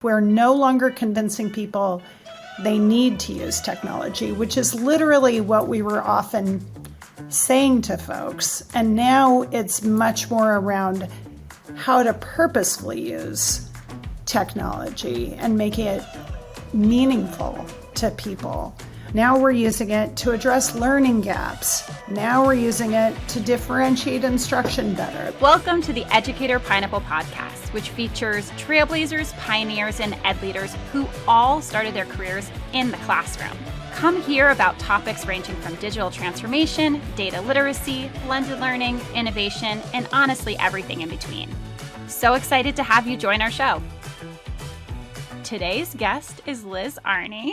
We're no longer convincing people they need to use technology, which is literally what we were often saying to folks. And now it's much more around how to purposefully use technology and make it meaningful to people. Now we're using it to address learning gaps. Now we're using it to differentiate instruction better. Welcome to the Educator Pineapple Podcast, which features trailblazers, pioneers, and ed leaders who all started their careers in the classroom. Come hear about topics ranging from digital transformation, data literacy, blended learning, innovation, and honestly, everything in between. So excited to have you join our show. Today's guest is Liz Arney,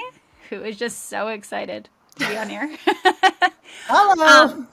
who is just so excited to be on here. Hello.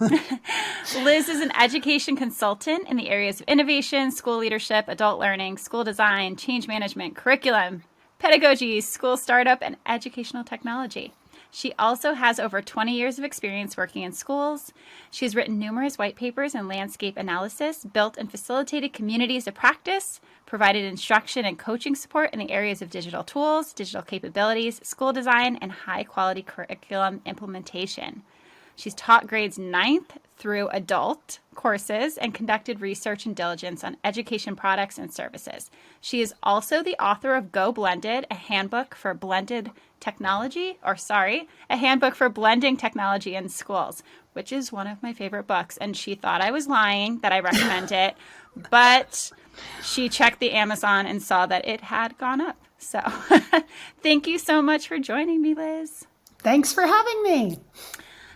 Liz is an education consultant in the areas of innovation, school leadership, adult learning, school design, change management, curriculum, pedagogy, school startup, and educational technology. She also has over 20 years of experience working in schools. She's written numerous white papers in landscape analysis, built and facilitated communities of practice, provided instruction and coaching support in the areas of digital tools, digital capabilities, school design, and high-quality curriculum implementation. She's taught grades 9th through adult courses and conducted research and diligence on education products and services. She is also the author of Go Blended, a handbook for blending technology in schools, which is one of my favorite books. And she thought I was lying that I recommend it, but she checked the Amazon and saw that it had gone up. So thank you so much for joining me, Liz. Thanks for having me.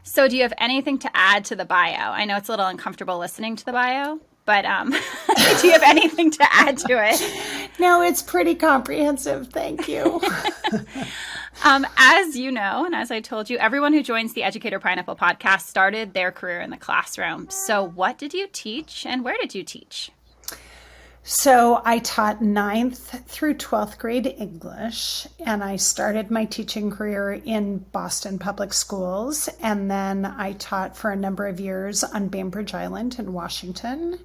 So do you have anything to add to the bio? I know it's a little uncomfortable listening to the bio, but do you have anything to add to it? No, it's pretty comprehensive. Thank you. As you know, and as I told you, everyone who joins the Educator Pineapple Podcast started their career in the classroom. So what did you teach and where did you teach? So I taught 9th through 12th grade English, and I started my teaching career in Boston Public Schools, and then I taught for a number of years on Bainbridge Island in Washington,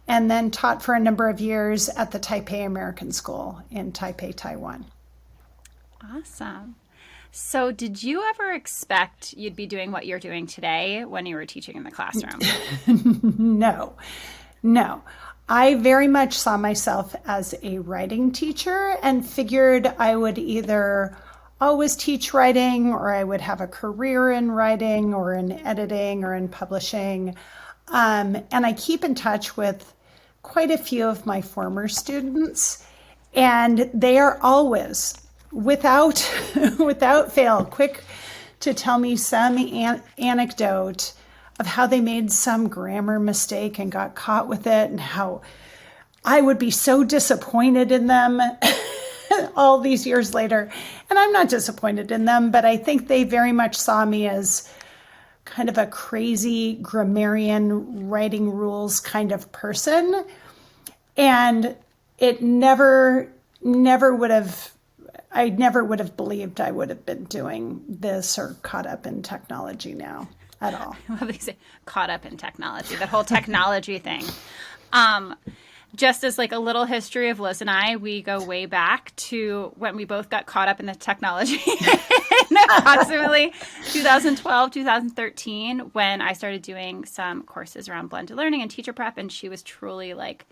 and then taught for a number of years at the Taipei American School in Taipei, Taiwan. Awesome. So did you ever expect you'd be doing what you're doing today when you were teaching in the classroom? No. I very much saw myself as a writing teacher and figured I would either always teach writing or I would have a career in writing or in editing or in publishing. And I keep in touch with quite a few of my former students, and they are always, without fail, quick to tell me some anecdote of how they made some grammar mistake and got caught with it, and how I would be so disappointed in them all these years later. And I'm not disappointed in them, but I think they very much saw me as kind of a crazy grammarian, writing rules kind of person. And it I never would have believed I would have been doing this or caught up in technology now. At all. Well, they say caught up in technology, that whole technology thing. Just as like a little history of Liz and I, we go way back to when we both got caught up in the technology in approximately 2012, 2013, when I started doing some courses around blended learning and teacher prep. And she was truly like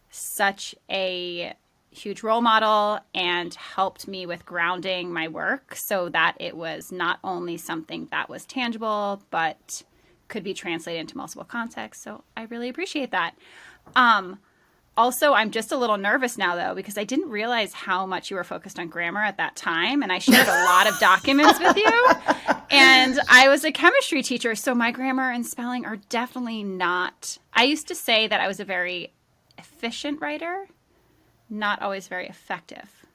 such a huge role model and helped me with grounding my work so that it was not only something that was tangible, but could be translated into multiple contexts. So I really appreciate that. Also, I'm just a little nervous now, though, because I didn't realize how much you were focused on grammar at that time. And I shared a lot of documents with you. And I was a chemistry teacher, so my grammar and spelling are definitely not. I used to say that I was a very efficient writer, not always very effective.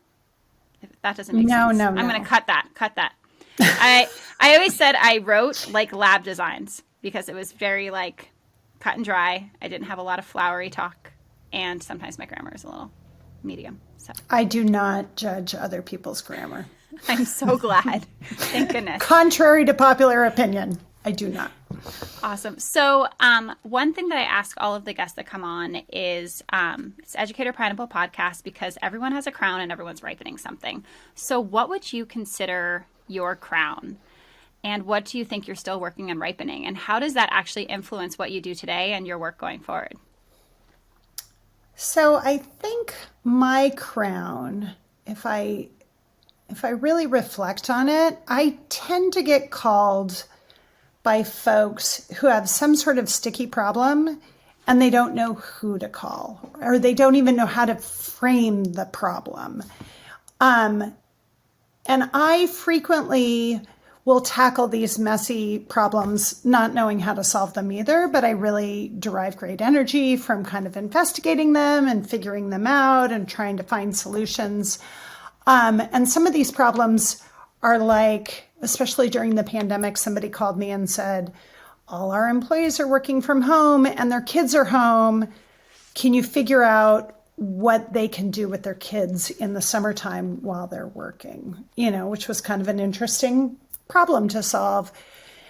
If that doesn't make sense. No. I'm going to cut that. I always said I wrote like lab designs because it was very like cut and dry. I didn't have a lot of flowery talk, and sometimes my grammar is a little medium. So I do not judge other people's grammar. I'm so glad. Thank goodness. Contrary to popular opinion, I do not. Awesome. So one thing that I ask all of the guests that come on is it's Educator Pineapple Podcast because everyone has a crown and everyone's ripening something. So what would you consider your crown? And what do you think you're still working on ripening? And how does that actually influence what you do today and your work going forward? So I think my crown, if I really reflect on it, I tend to get called by folks who have some sort of sticky problem and they don't know who to call, or they don't even know how to frame the problem. And I frequently will tackle these messy problems not knowing how to solve them either, but I really derive great energy from kind of investigating them and figuring them out and trying to find solutions. And some of these problems are like, especially during the pandemic, somebody called me and said, all our employees are working from home and their kids are home. Can you figure out what they can do with their kids in the summertime while they're working? Which was kind of an interesting problem to solve.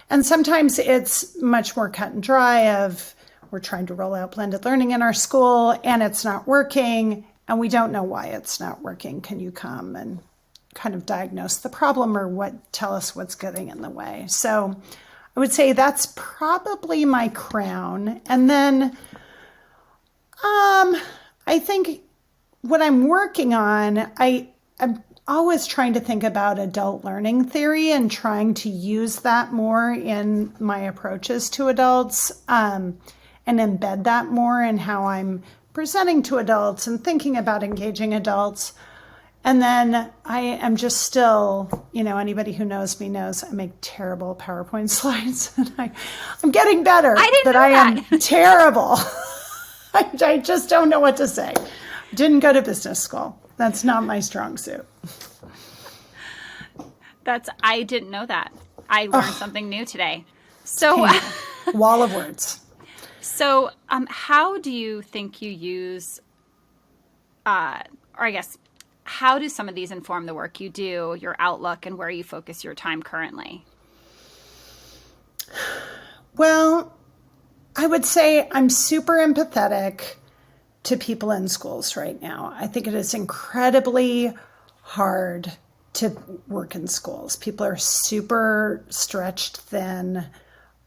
And sometimes it's much more cut and dry of we're trying to roll out blended learning in our school and it's not working and we don't know why it's not working. Can you come and kind of diagnose the problem or tell us what's getting in the way? So I would say that's probably my crown. And then I think what I'm working on, I'm always trying to think about adult learning theory and trying to use that more in my approaches to adults, and embed that more in how I'm presenting to adults and thinking about engaging adults. And then I am just still, anybody who knows me knows I make terrible PowerPoint slides. And I'm getting better, but I am terrible. I just don't know what to say. Didn't go to business school. That's not my strong suit. I didn't know that. I learned something new today. So wall of words. So how do you think you use, how do some of these inform the work you do, your outlook, and where you focus your time currently? Well, I would say I'm super empathetic to people in schools right now. I think it is incredibly hard to work in schools. People are super stretched thin.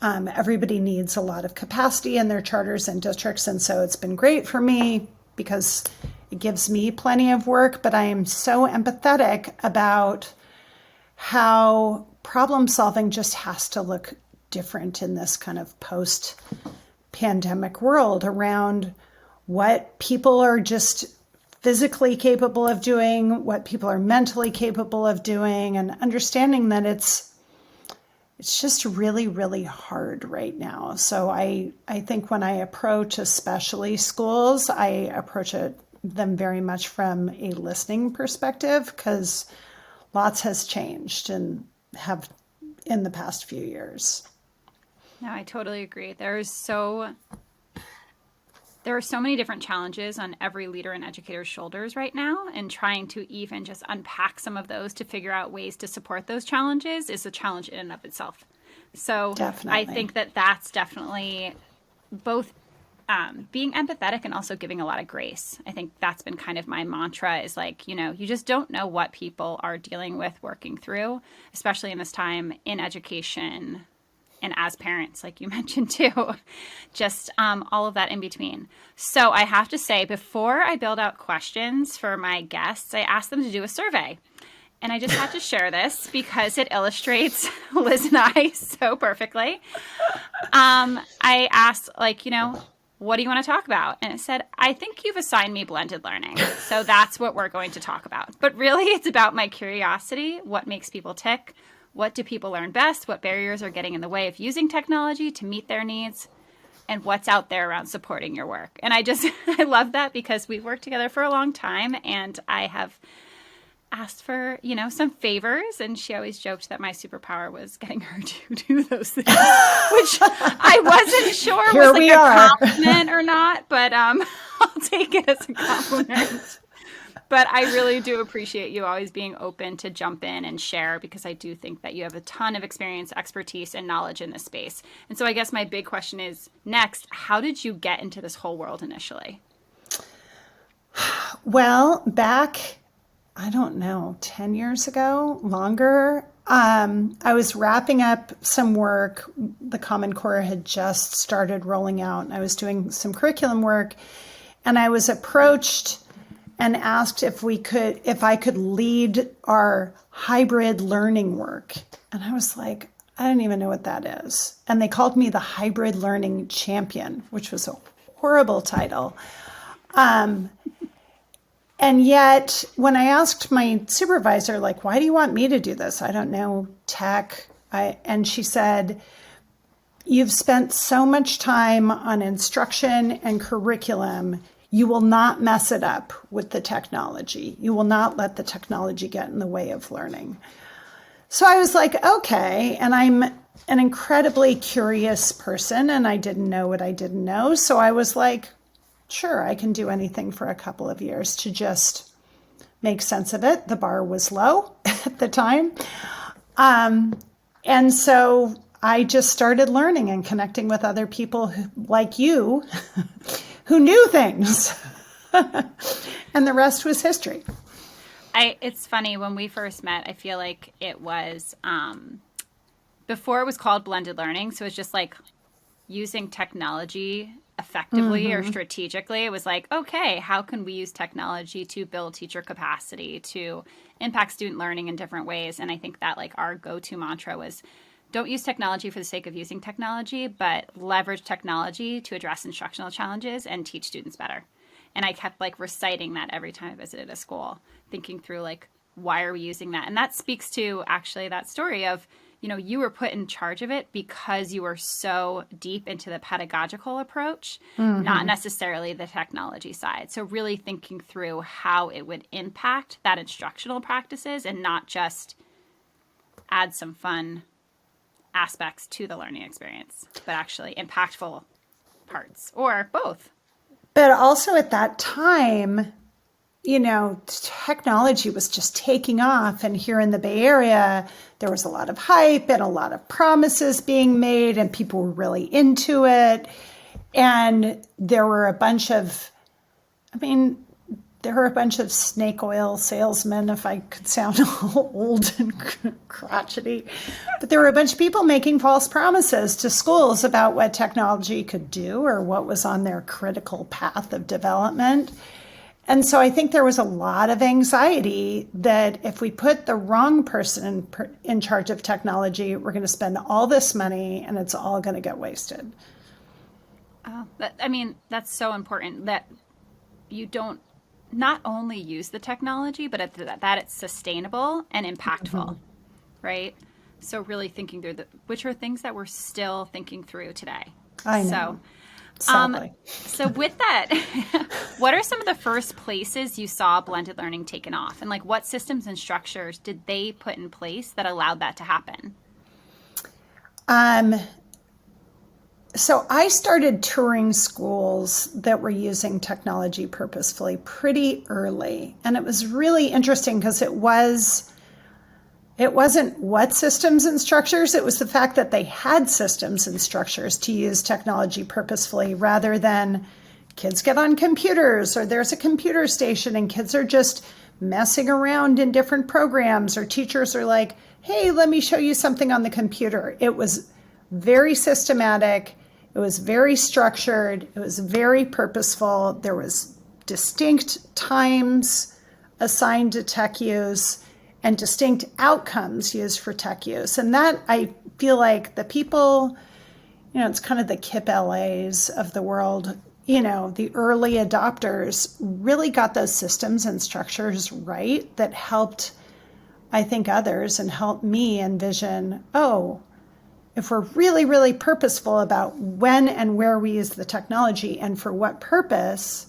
Everybody needs a lot of capacity in their charters and districts. And so it's been great for me because it gives me plenty of work, but I am so empathetic about how problem solving just has to look different in this kind of post-pandemic world around what people are just physically capable of doing, what people are mentally capable of doing, and understanding that it's just really, really hard right now. So I think when I approach especially schools, I approach them very much from a listening perspective because lots has changed and have in the past few years. No, I totally agree. There are so many different challenges on every leader and educator's shoulders right now, and trying to even just unpack some of those to figure out ways to support those challenges is a challenge in and of itself. So definitely. I think that's definitely both being empathetic and also giving a lot of grace. I think that's been kind of my mantra is like, you just don't know what people are dealing with, working through, especially in this time in education and as parents, like you mentioned too, just all of that in between. So I have to say, before I build out questions for my guests, I asked them to do a survey. And I just have to share this because it illustrates Liz and I so perfectly. I asked, what do you want to talk about? And it said, I think you've assigned me blended learning. So that's what we're going to talk about. But really, it's about my curiosity, what makes people tick, what do people learn best, what barriers are getting in the way of using technology to meet their needs, and what's out there around supporting your work. And I love that because we've worked together for a long time, and I have asked for, some favors, and she always joked that my superpower was getting her to do those things, which I wasn't sure was like a compliment or not, but I'll take it as a compliment. But I really do appreciate you always being open to jump in and share, because I do think that you have a ton of experience, expertise, and knowledge in this space. And so I guess my big question is next, how did you get into this whole world initially? Well, back, I don't know, 10 years ago, longer, I was wrapping up some work. The Common Core had just started rolling out, and I was doing some curriculum work, and I was approached and asked if I could lead our hybrid learning work. And I was like, I don't even know what that is. And they called me the hybrid learning champion, which was a horrible title. And yet, when I asked my supervisor, like, why do you want me to do this? I don't know tech. And she said, you've spent so much time on instruction and curriculum, you will not mess it up with the technology. You will not let the technology get in the way of learning. So I was like, okay. And I'm an incredibly curious person, and I didn't know what I didn't know. So I was like, sure, I can do anything for a couple of years to just make sense of it. The bar was low at the time. And so I just started learning and connecting with other people like you who knew things. And the rest was history. It's funny, when we first met, I feel like it was before it was called blended learning. So it's just like using technology effectively or strategically. It was like, okay, how can we use technology to build teacher capacity, to impact student learning in different ways? And I think that like our go-to mantra was, don't use technology for the sake of using technology, but leverage technology to address instructional challenges and teach students better. And I kept like reciting that every time I visited a school, thinking through like, why are we using that? And that speaks to actually that story of, you know, you were put in charge of it because you were so deep into the pedagogical approach, not necessarily the technology side. So really thinking through how it would impact that instructional practices and not just add some fun aspects to the learning experience, but actually impactful parts, or both. But also at that time, you know, technology was just taking off. And here in the Bay Area, there was a lot of hype and a lot of promises being made, and people were really into it. And there were a bunch of snake oil salesmen, if I could sound old and crotchety. But there were a bunch of people making false promises to schools about what technology could do or what was on their critical path of development. And so I think there was a lot of anxiety that if we put the wrong person in charge of technology, we're going to spend all this money and it's all going to get wasted. That's so important that you don't not only use the technology, but that it's sustainable and impactful, right? So really thinking through which are things that we're still thinking through today. I know. So with that, what are some of the first places you saw blended learning taken off? And like what systems and structures did they put in place that allowed that to happen? So I started touring schools that were using technology purposefully pretty early. And it was really interesting because it wasn't what systems and structures, it was the fact that they had systems and structures to use technology purposefully rather than kids get on computers or there's a computer station and kids are just messing around in different programs, or teachers are like, hey, let me show you something on the computer. It was very systematic. It was very structured. It was very purposeful. There was distinct times assigned to tech use and distinct outcomes used for tech use. And that, I feel like the people, you know, it's kind of the KIPP LAs of the world, you know, the early adopters really got those systems and structures right that helped, I think, others and helped me envision, oh, if we're really, really purposeful about when and where we use the technology and for what purpose,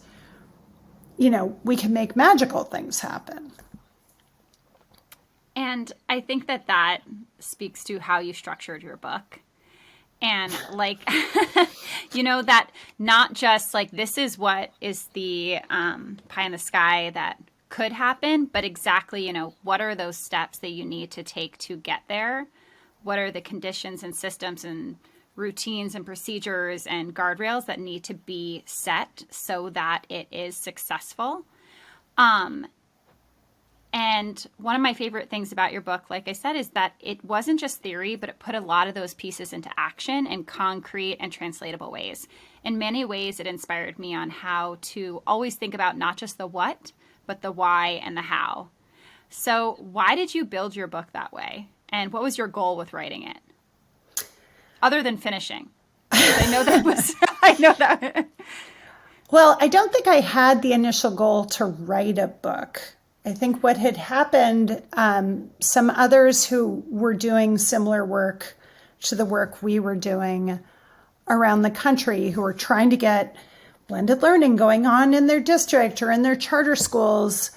you know, we can make magical things happen. And I think that speaks to how you structured your book. And like, you know, that not just like, this is what is the pie in the sky that could happen, but exactly, what are those steps that you need to take to get there? What are the conditions and systems and routines and procedures and guardrails that need to be set so that it is successful? And one of my favorite things about your book, like I said, is that it wasn't just theory, but it put a lot of those pieces into action in concrete and translatable ways. In many ways, it inspired me on how to always think about not just the what, but the why and the how. So why did you build your book that way? And what was your goal with writing it? Other than finishing. I know that. Well, I don't think I had the initial goal to write a book. I think what had happened, some others who were doing similar work to the work we were doing around the country, who were trying to get blended learning going on in their district or in their charter schools,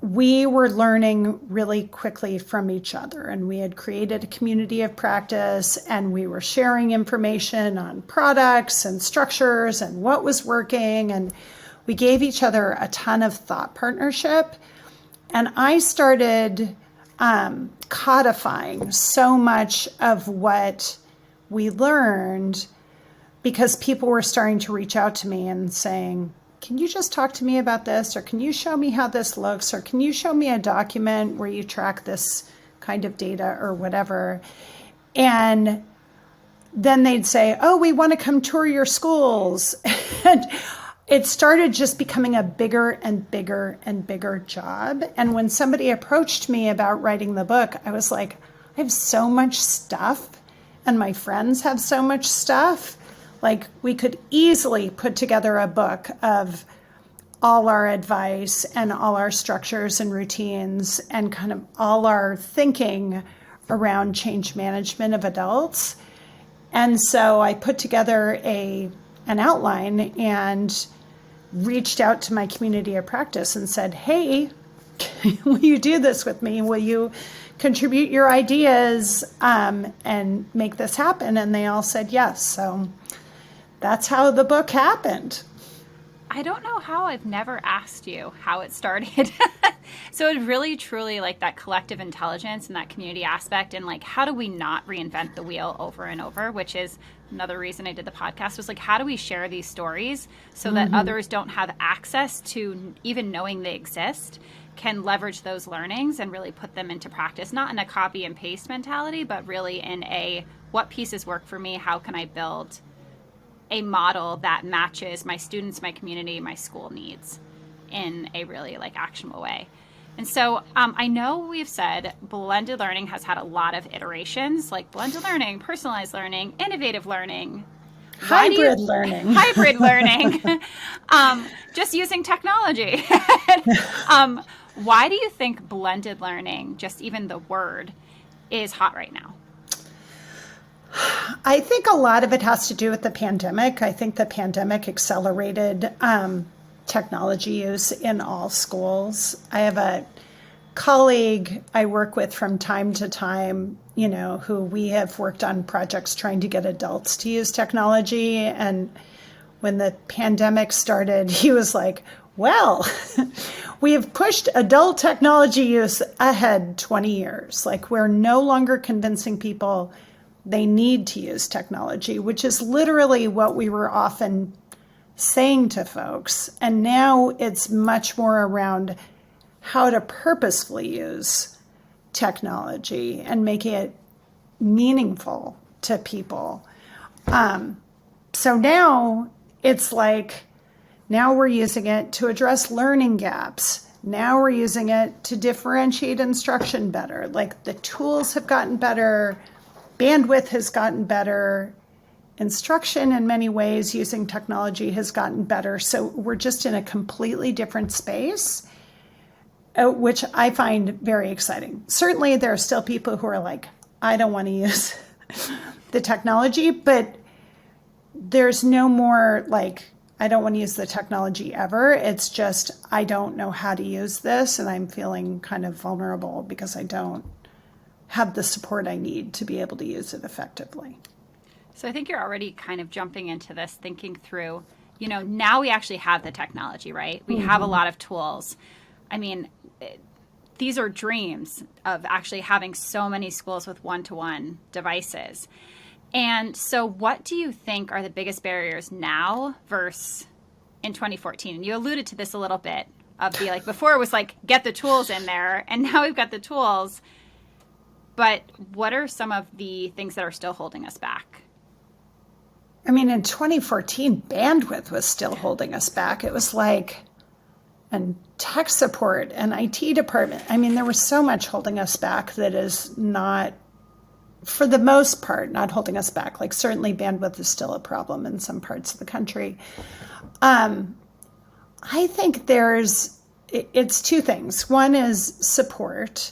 we were learning really quickly from each other. And we had created a community of practice, and we were sharing information on products and structures and what was working. And we gave each other a ton of thought partnership. And I started codifying so much of what we learned, because people were starting to reach out to me and saying, can you just talk to me about this? Or can you show me how this looks? Or can you show me a document where you track this kind of data or whatever? And then they'd say, oh, we want to come tour your schools. And it started just becoming a bigger and bigger and bigger job. And when somebody approached me about writing the book, I was like, I have so much stuff, and my friends have so much stuff. Like, we could easily put together a book of all our advice and all our structures and routines and kind of all our thinking around change management of adults. And so I put together an outline and reached out to my community of practice and said, hey, will you do this with me? Will you contribute your ideas and make this happen? And they all said yes. So that's how the book happened. I don't know how I've never asked you how it started. So it really, truly, like, that collective intelligence and that community aspect, and like, how do we not reinvent the wheel over and over, which is another reason I did the podcast, was like, how do we share these stories so that others don't have access to even knowing they exist, can leverage those learnings and really put them into practice, not in a copy and paste mentality, but really in a, what pieces work for me? How can I build a model that matches my students, my community, my school needs in a really like actionable way? And so I know we've said blended learning has had a lot of iterations, like blended learning, personalized learning, innovative learning, hybrid learning, just using technology. Why do you think blended learning, just even the word, is hot right now? I think a lot of it has to do with the pandemic. I think the pandemic accelerated technology use in all schools. I have a colleague I work with from time to time, who we have worked on projects trying to get adults to use technology. And when the pandemic started, he was like, well, we have pushed adult technology use ahead 20 years. Like, we're no longer convincing people they need to use technology, which is literally what we were often saying to folks. And now it's much more around how to purposefully use technology and make it meaningful to people. So now it's like, now we're using it to address learning gaps. Now we're using it to differentiate instruction better. Like, the tools have gotten better, bandwidth has gotten better, instruction in many ways using technology has gotten better. So we're just in a completely different space, which I find very exciting. Certainly there are still people who are like, I don't want to use the technology, but there's no more like, I don't want to use the technology ever. It's just, I don't know how to use this, and I'm feeling kind of vulnerable because I don't have the support I need to be able to use it effectively. So I think you're already kind of jumping into this, thinking through, now we actually have the technology, right? We have a lot of tools. I mean, these are dreams of actually having so many schools with one-to-one devices. And so what do you think are the biggest barriers now versus in 2014? And you alluded to this a little bit of the, like, before it was like, get the tools in there, and now we've got the tools. But what are some of the things that are still holding us back? I mean, in 2014, bandwidth was still holding us back. It was like, and tech support and IT department. I mean, there was so much holding us back that is not, for the most part, not holding us back. Like, certainly bandwidth is still a problem in some parts of the country. I think it's two things. One is support,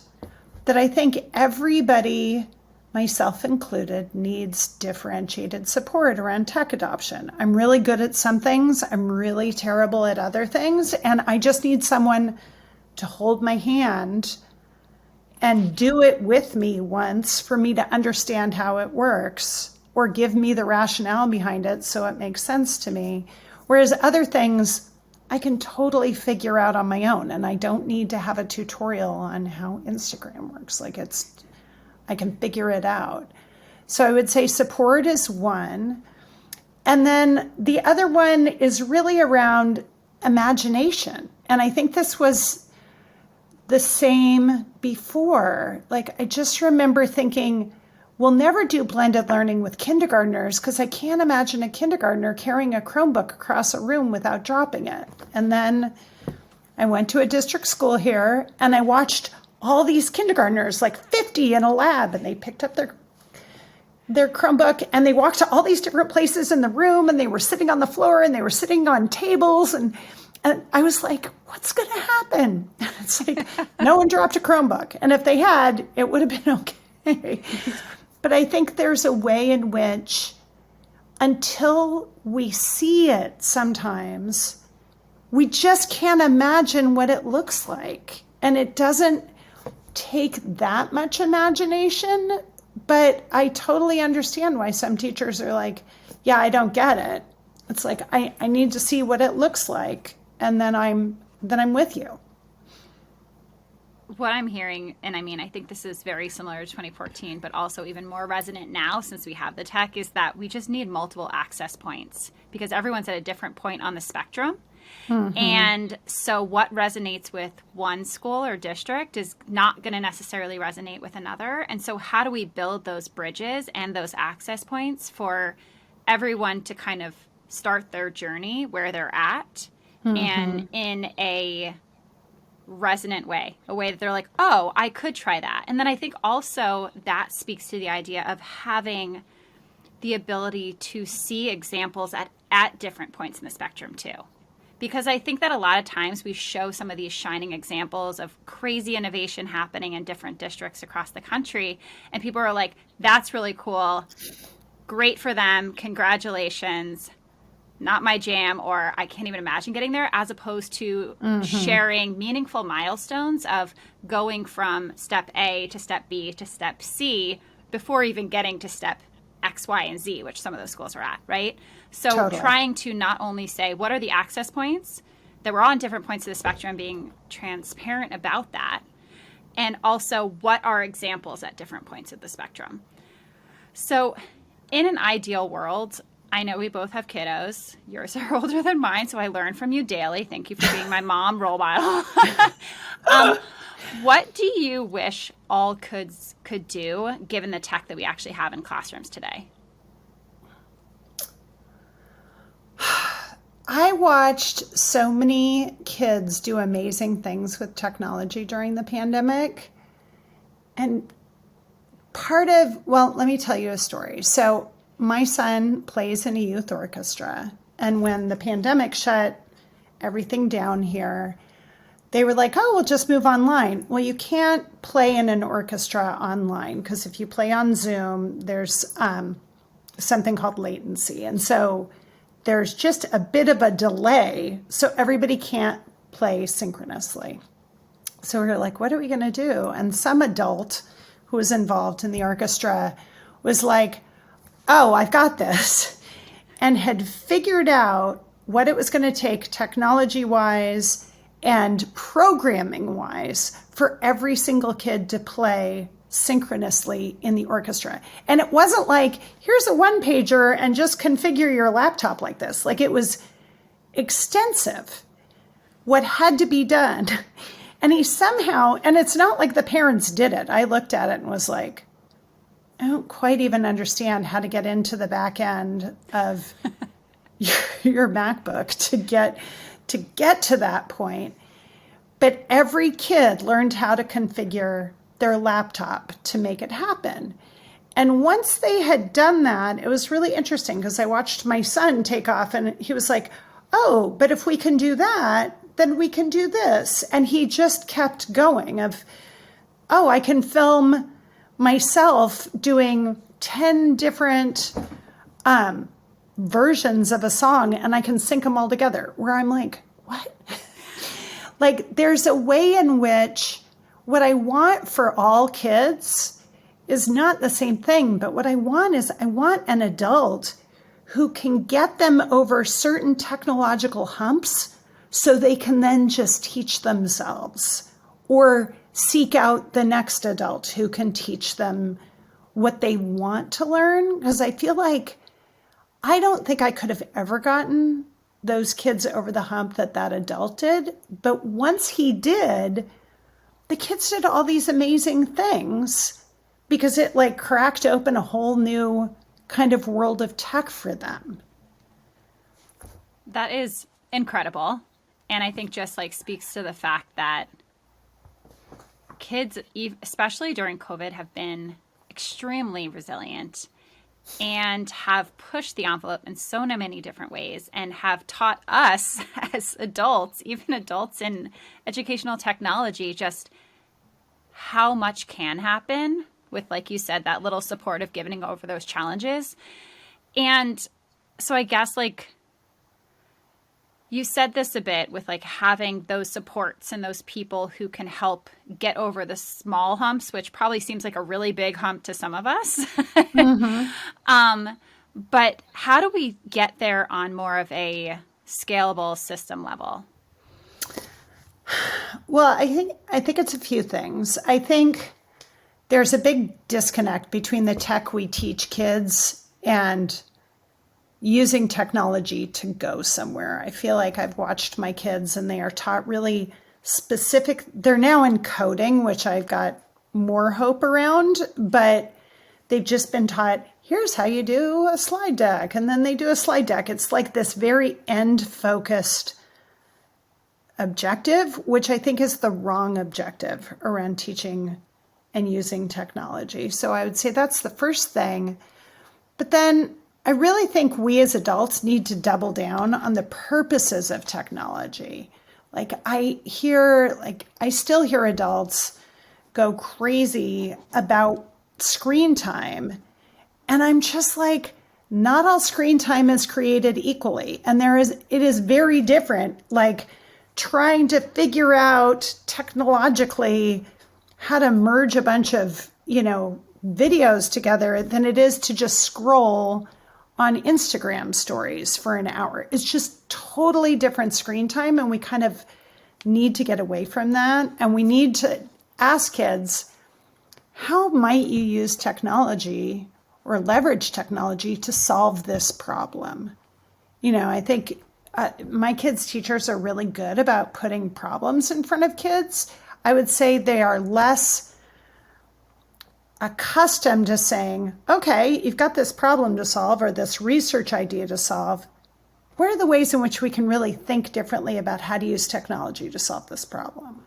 that I think everybody, myself included, needs differentiated support around tech adoption. I'm really good at some things. I'm really terrible at other things. And I just need someone to hold my hand and do it with me once for me to understand how it works, or give me the rationale behind it so it makes sense to me. Whereas other things I can totally figure out on my own, and I don't need to have a tutorial on how Instagram works. Like, I can figure it out. So I would say support is one. And then the other one is really around imagination. And I think this was the same before. Like, I just remember thinking, we'll never do blended learning with kindergartners because I can't imagine a kindergartner carrying a Chromebook across a room without dropping it. And then I went to a district school here and I watched all these kindergartners, like 50 in a lab, and they picked up their Chromebook and they walked to all these different places in the room, and they were sitting on the floor and they were sitting on tables. And I was like, what's going to happen? And it's like, no one dropped a Chromebook. And if they had, it would have been okay. But I think there's a way in which, until we see it sometimes, we just can't imagine what it looks like. And it doesn't take that much imagination, but I totally understand why some teachers are like, yeah, I don't get it. It's like, I need to see what it looks like, and then I'm with you. What I'm hearing, and I mean, I think this is very similar to 2014, but also even more resonant now since we have the tech, is that we just need multiple access points because everyone's at a different point on the spectrum. Mm-hmm. And so what resonates with one school or district is not going to necessarily resonate with another. And so how do we build those bridges and those access points for everyone to kind of start their journey where they're at, mm-hmm. and in a resonant way, a way that they're like, oh, I could try that. And then I think also that speaks to the idea of having the ability to see examples at different points in the spectrum too. Because I think that a lot of times we show some of these shining examples of crazy innovation happening in different districts across the country, and people are like, that's really cool, great for them, congratulations, not my jam, or I can't even imagine getting there, as opposed to mm-hmm. sharing meaningful milestones of going from step A to step B to step C before even getting to step X, Y, and Z, which some of those schools are at, right? So totally. Trying to not only say, what are the access points, that we're all on different points of the spectrum, being transparent about that, and also what are examples at different points of the spectrum. So in an ideal world, I know we both have kiddos. Yours are older than mine, so I learn from you daily. Thank you for being my mom role model. What do you wish all kids could do, given the tech that we actually have in classrooms today? I watched so many kids do amazing things with technology during the pandemic. And let me tell you a story. So my son plays in a youth orchestra, and when the pandemic shut everything down here, they were like, oh, we'll just move online. Well, you can't play in an orchestra online because if you play on Zoom, there's something called latency. And so there's just a bit of a delay, so everybody can't play synchronously. So we were like, what are we going to do? And some adult who was involved in the orchestra was like, oh, I've got this, and had figured out what it was going to take technology-wise and programming wise for every single kid to play synchronously in the orchestra. And it wasn't like, here's a one pager and just configure your laptop like this. Like, it was extensive what had to be done. And he somehow, and it's not like the parents did it. I looked at it and was like, I don't quite even understand how to get into the back end of your MacBook to get to that point. But every kid learned how to configure their laptop to make it happen. And once they had done that, it was really interesting because I watched my son take off and he was like, oh, but if we can do that, then we can do this. And he just kept going of, oh, I can film myself doing 10 different versions of a song and I can sync them all together, where I'm like, what? Like, there's a way in which what I want for all kids is not the same thing, but what I want is I want an adult who can get them over certain technological humps so they can then just teach themselves or seek out the next adult who can teach them what they want to learn. Because I feel like I don't think I could have ever gotten those kids over the hump that adult did. But once he did, the kids did all these amazing things because it like cracked open a whole new kind of world of tech for them. That is incredible. And I think just like speaks to the fact that kids, especially during COVID, have been extremely resilient and have pushed the envelope in so many different ways and have taught us as adults, even adults in educational technology, just how much can happen with, like you said, that little support of giving over those challenges. And so I guess like you said this a bit with like having those supports and those people who can help get over the small humps, which probably seems like a really big hump to some of us. Mm-hmm. But how do we get there on more of a scalable system level? Well, I think it's a few things. I think there's a big disconnect between the tech we teach kids and using technology to go somewhere. I feel like I've watched my kids and they are taught really specific. They're now in coding, which I've got more hope around, but they've just been taught, here's how you do a slide deck. And then they do a slide deck. It's like this very end-focused objective, which I think is the wrong objective around teaching and using technology. So I would say that's the first thing. But then I really think we as adults need to double down on the purposes of technology. Like I still hear adults go crazy about screen time. And I'm just like, not all screen time is created equally. And it is very different, like trying to figure out technologically how to merge a bunch of, videos together than it is to just scroll on Instagram stories for an hour. It's just totally different screen time. And we kind of need to get away from that. And we need to ask kids, how might you use technology or leverage technology to solve this problem? I think my kids' teachers are really good about putting problems in front of kids. I would say they are less accustomed to saying, okay, you've got this problem to solve or this research idea to solve. What are the ways in which we can really think differently about how to use technology to solve this problem?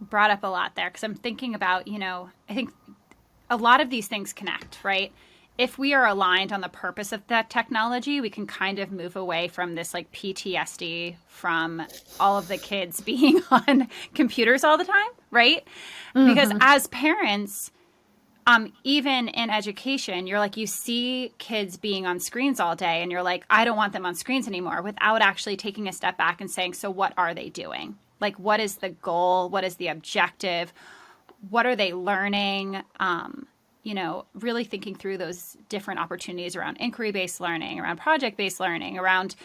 Brought up a lot there because I'm thinking about, I think a lot of these things connect, right? If we are aligned on the purpose of that technology, we can kind of move away from this like PTSD from all of the kids being on computers all the time, right? Mm-hmm. Because as parents, even in education, you're like, you see kids being on screens all day and you're like, I don't want them on screens anymore, without actually taking a step back and saying, so what are they doing? Like, what is the goal? What is the objective? What are they learning? really thinking through those different opportunities around inquiry-based learning, around project-based learning, around,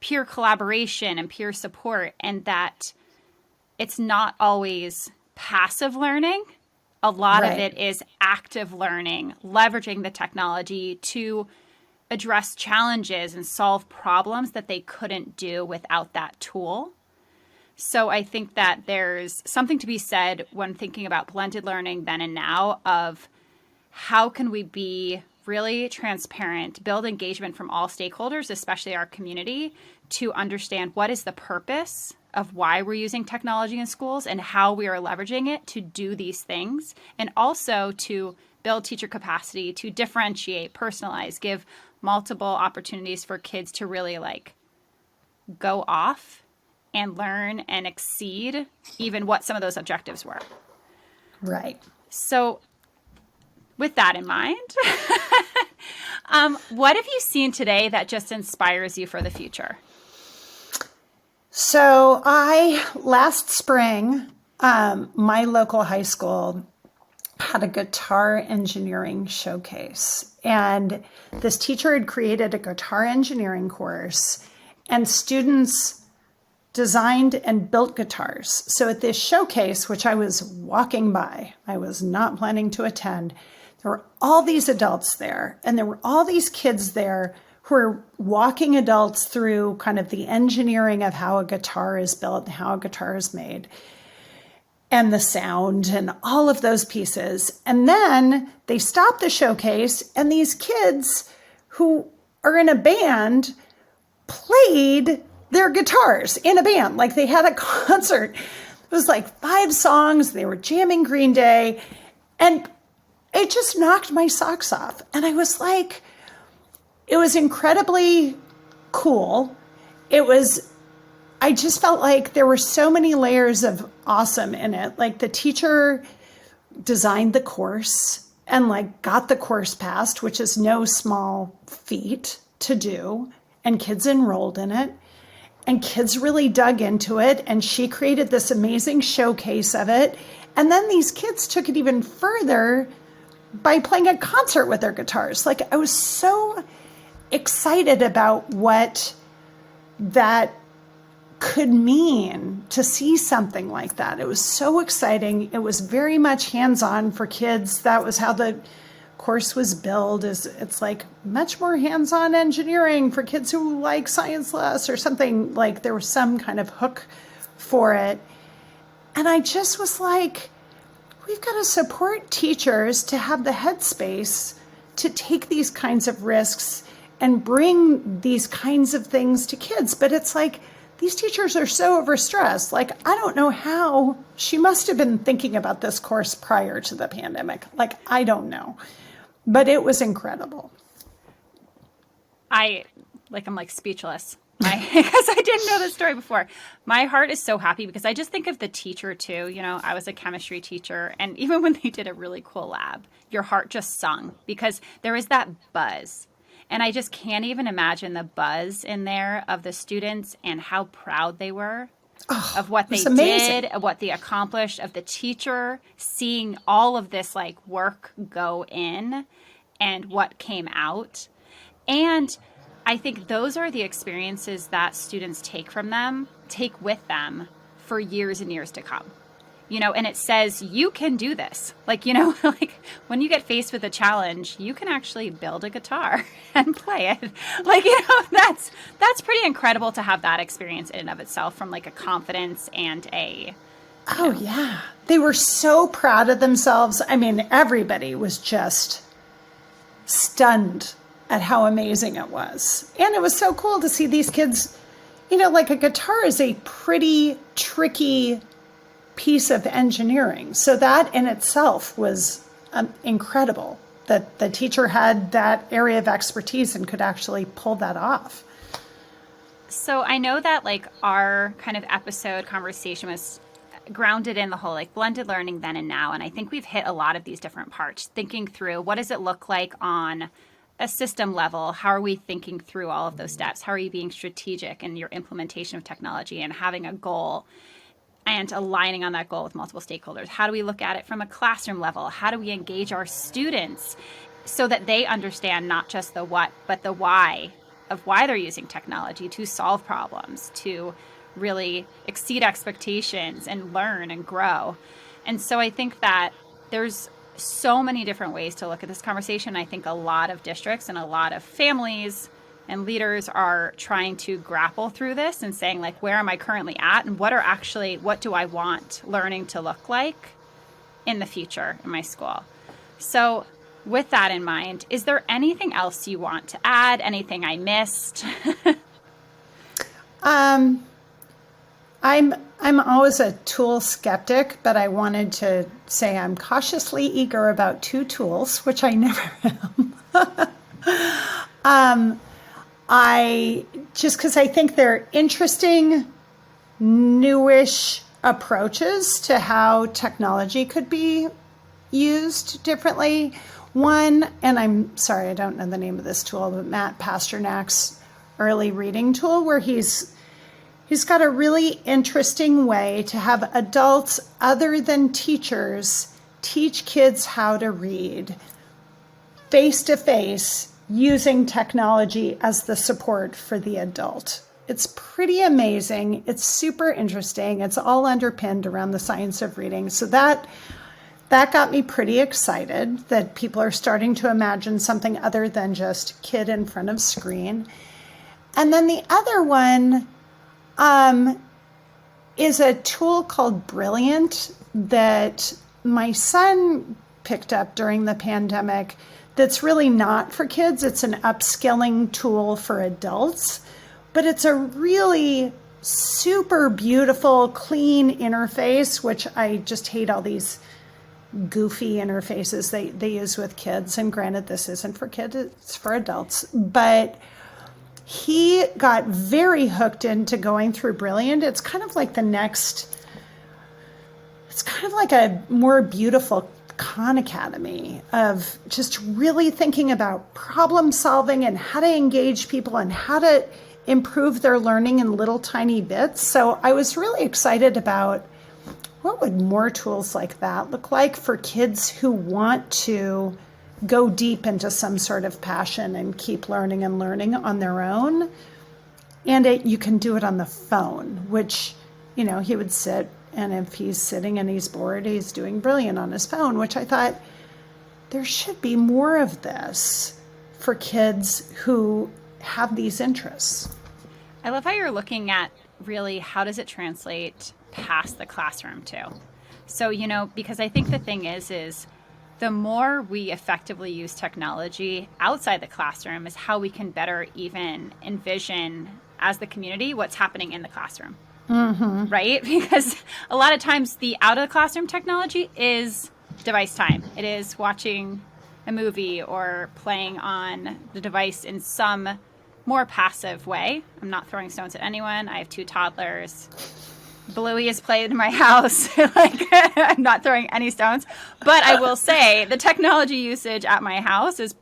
peer collaboration and peer support, and that it's not always passive learning. A lot of it is active learning, leveraging the technology to address challenges and solve problems that they couldn't do without that tool. So I think that there's something to be said when thinking about blended learning then and now of how can we be really transparent, build engagement from all stakeholders, especially our community, to understand what is the purpose of why we're using technology in schools and how we are leveraging it to do these things, and also to build teacher capacity, to differentiate, personalize, give multiple opportunities for kids to really go off and learn and exceed even what some of those objectives were. Right. So with that in mind, what have you seen today that just inspires you for the future? So last spring, my local high school had a guitar engineering showcase. And this teacher had created a guitar engineering course, and students designed and built guitars. So at this showcase, which I was walking by, I was not planning to attend, there were all these adults there, and there were all these kids there who are walking adults through kind of the engineering of how a guitar is built and how a guitar is made, and the sound and all of those pieces. And then they stopped the showcase, and these kids who are in a band played their guitars in a band. Like they had a concert. It was 5 songs. They were jamming Green Day. And it just knocked my socks off. And I was like, it was incredibly cool. I just felt like there were so many layers of awesome in it. The teacher designed the course and got the course passed, which is no small feat to do. And kids enrolled in it. And kids really dug into it. And she created this amazing showcase of it. And then these kids took it even further by playing a concert with their guitars. I was so excited about what that could mean to see something like that. It was so exciting. It was very much hands-on for kids. That was how the course was billed. It's much more hands-on engineering for kids who like science less or something. There was some kind of hook for it. And I just was we've got to support teachers to have the headspace to take these kinds of risks and bring these kinds of things to kids. But it's these teachers are so overstressed. I don't know how. She must have been thinking about this course prior to the pandemic. I don't know. But it was incredible. I'm speechless. Because I didn't know this story before. My heart is so happy because I just think of the teacher too. I was a chemistry teacher, and even when they did a really cool lab, your heart just sung because there is that buzz. And I just can't even imagine the buzz in there of the students and how proud they were of what they did, of what they accomplished, of the teacher seeing all of this work go in and what came out. And I think those are the experiences that students take with them for years and years to come. And it says you can do this. When you get faced with a challenge, you can actually build a guitar and play it. That's pretty incredible to have that experience in and of itself from a confidence and a... Oh, yeah. They were so proud of themselves. I mean, everybody was just stunned at how amazing it was. And it was so cool to see these kids, a guitar is a pretty tricky piece of engineering. So that in itself was incredible that the teacher had that area of expertise and could actually pull that off. So I know that our kind of episode conversation was grounded in the whole blended learning then and now. And I think we've hit a lot of these different parts, thinking through what does it look like on a system level? How are we thinking through all of those steps? How are you being strategic in your implementation of technology and having a goal? and aligning on that goal with multiple stakeholders? How do we look at it from a classroom level? How do we engage our students so that they understand not just the what, but the why of why they're using technology to solve problems, to really exceed expectations and learn and grow? And so I think that there's so many different ways to look at this conversation. I think a lot of districts and a lot of families and leaders are trying to grapple through this and saying, like, where am I currently at? And what do I want learning to look like in the future in my school? So with that in mind, is there anything else you want to add? Anything I missed? I'm always a tool skeptic, but I wanted to say I'm cautiously eager about 2 tools, which I never am. Because I think they're interesting, newish approaches to how technology could be used differently. One, and I'm sorry, I don't know the name of this tool, but Matt Pasternak's early reading tool, where he's got a really interesting way to have adults other than teachers teach kids how to read face to face using technology as the support for the adult. It's pretty amazing. It's super interesting. It's all underpinned around the science of reading. So that got me pretty excited that people are starting to imagine something other than just kid in front of screen. And then the other one is a tool called Brilliant that my son picked up during the pandemic that's really not for kids. It's an upskilling tool for adults, but it's a really super beautiful, clean interface, which I just hate all these goofy interfaces they use with kids. And granted, this isn't for kids, it's for adults. But he got very hooked into going through Brilliant. It's kind of like a more beautiful Khan Academy of just really thinking about problem solving and how to engage people and how to improve their learning in little tiny bits. So I was really excited about what would more tools like that look like for kids who want to go deep into some sort of passion and keep learning and learning on their own. And you can do it on the phone, which, he would sit, and if he's sitting and he's bored, he's doing Brilliant on his phone, which I thought there should be more of this for kids who have these interests. I love how you're looking at really how does it translate past the classroom too. So, because I think the thing is the more we effectively use technology outside the classroom is how we can better even envision as the community what's happening in the classroom. Mm-hmm. Right? Because a lot of times the out of the classroom technology is device time. It is watching a movie or playing on the device in some more passive way. I'm not throwing stones at anyone. I have 2 toddlers. Bluey has played in my house. I'm not throwing any stones. But I will say the technology usage at my house is,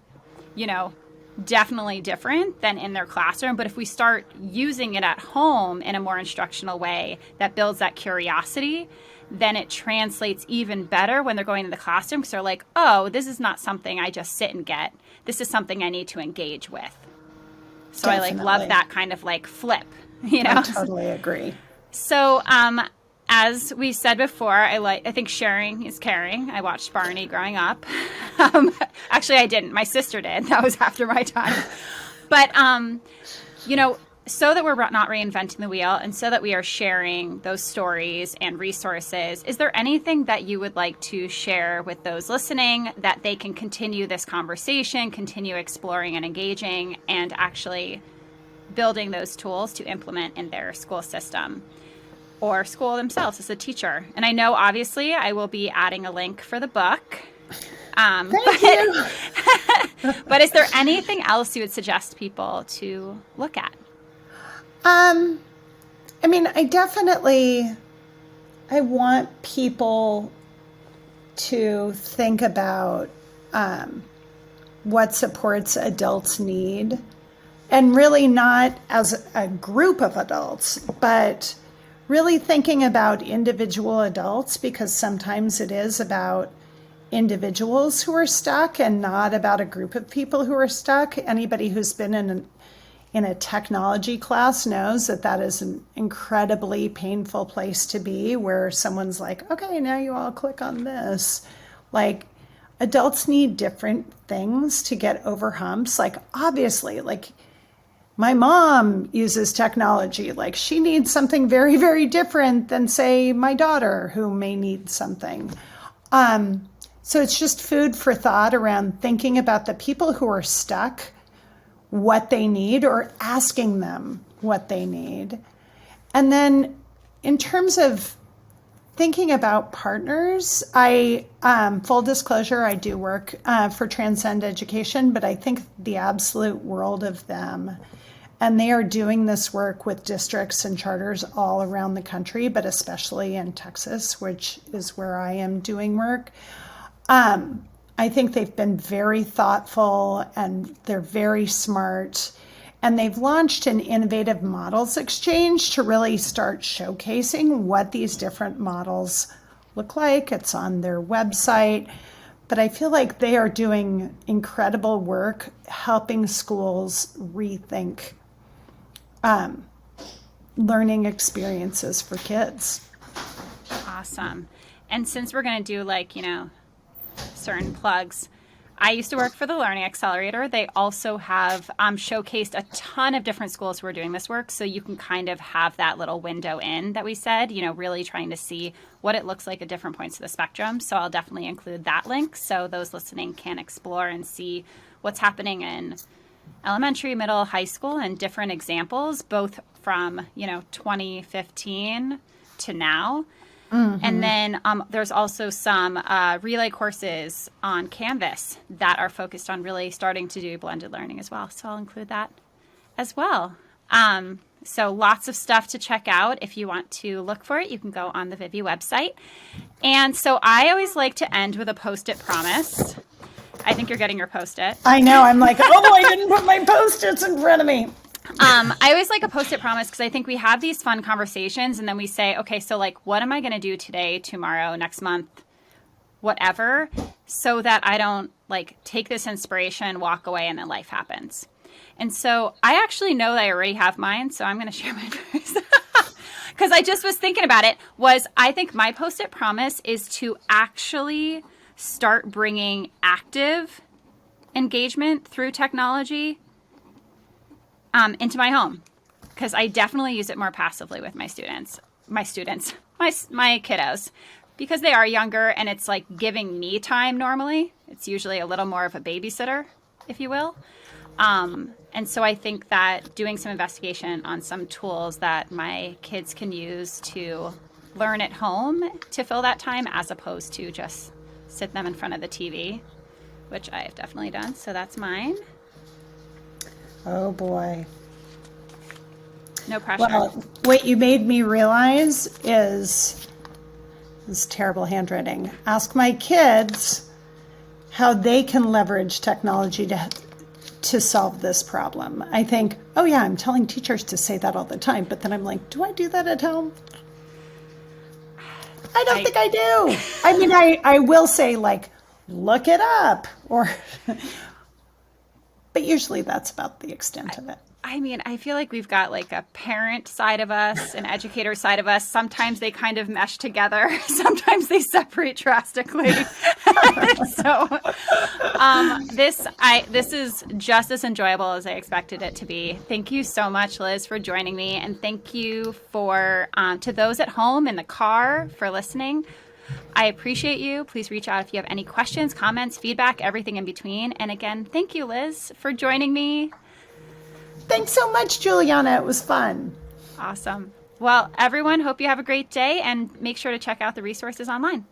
definitely different than in their classroom. But if we start using it at home in a more instructional way that builds that curiosity, then it translates even better when they're going to the classroom because they're like, oh, this is not something I just sit and get. This is something I need to engage with. So definitely. I love that kind of flip, I totally agree. So, as we said before, I think sharing is caring. I watched Barney growing up. Actually, I didn't. My sister did. That was after my time. But, so that we're not reinventing the wheel and so that we are sharing those stories and resources, is there anything that you would like to share with those listening that they can continue this conversation, continue exploring and engaging, and actually building those tools to implement in their school system or school themselves as a teacher? And I know, obviously, I will be adding a link for the book. Thank you. But is there anything else you would suggest people to look at? I want people to think about what supports adults need, and really not as a group of adults, but really thinking about individual adults, because sometimes it is about individuals who are stuck and not about a group of people who are stuck. Anybody who's been in a technology class knows that that is an incredibly painful place to be, where someone's like, okay, now you all click on this. Like, adults need different things to get over humps. Like, obviously, like, my mom uses technology. Like, she needs something very, very different than, say, my daughter, who may need something. So it's just food for thought around thinking about the people who are stuck, what they need, or asking them what they need. And then in terms of thinking about partners, full disclosure, I do work for Transcend Education, but I think the absolute world of them. And they are doing this work with districts and charters all around the country, but especially in Texas, which is where I am doing work. I think they've been very thoughtful and they're very smart. And they've launched an innovative models exchange to really start showcasing what these different models look like. It's on their website. But I feel like they are doing incredible work helping schools rethink learning experiences for kids. Awesome. And since we're going to do certain plugs, I used to work for the Learning Accelerator. They also have showcased a ton of different schools who are doing this work. So you can kind of have that little window in that we said, really trying to see what it looks like at different points of the spectrum. So I'll definitely include that link so those listening can explore and see what's happening in elementary, middle, high school, and different examples, both from, 2015 to now. Mm-hmm. And then there's also some relay courses on Canvas that are focused on really starting to do blended learning as well. So I'll include that as well. So lots of stuff to check out. If you want to look for it, you can go on the Vivi website. And so I always like to end with a Post-it promise. I think you're getting your Post-it. I know. I'm like, oh, I didn't put my Post-its in front of me. I always like a Post-it promise because I think we have these fun conversations and then we say, okay, so what am I going to do today, tomorrow, next month, whatever, so that I don't take this inspiration, walk away, and then life happens. And so I actually know that I already have mine, so I'm going to share mine first. Because I just was thinking about it, I think my Post-it promise is to actually start bringing active engagement through technology into my home, because I definitely use it more passively with my kiddos, because they are younger and it's giving me time normally. It's usually a little more of a babysitter, if you will. And so I think that doing some investigation on some tools that my kids can use to learn at home to fill that time, as opposed to just sit them in front of the TV, which I've definitely done. So that's mine. Oh boy. No pressure. Well, what you made me realize is this terrible handwriting. Ask my kids how they can leverage technology to solve this problem. I think, oh yeah, I'm telling teachers to say that all the time, but then I'm like, do I do that at home? I don't think I do. I mean, I will say look it up, but usually that's about the extent of it. I mean, I feel like we've got a parent side of us, an educator side of us. Sometimes they kind of mesh together. Sometimes they separate drastically. So this is just as enjoyable as I expected it to be. Thank you so much, Liz, for joining me. And thank you to those at home in the car for listening. I appreciate you. Please reach out if you have any questions, comments, feedback, everything in between. And again, thank you, Liz, for joining me. Thanks so much, Juliana. It was fun. Awesome. Well, everyone, hope you have a great day and make sure to check out the resources online.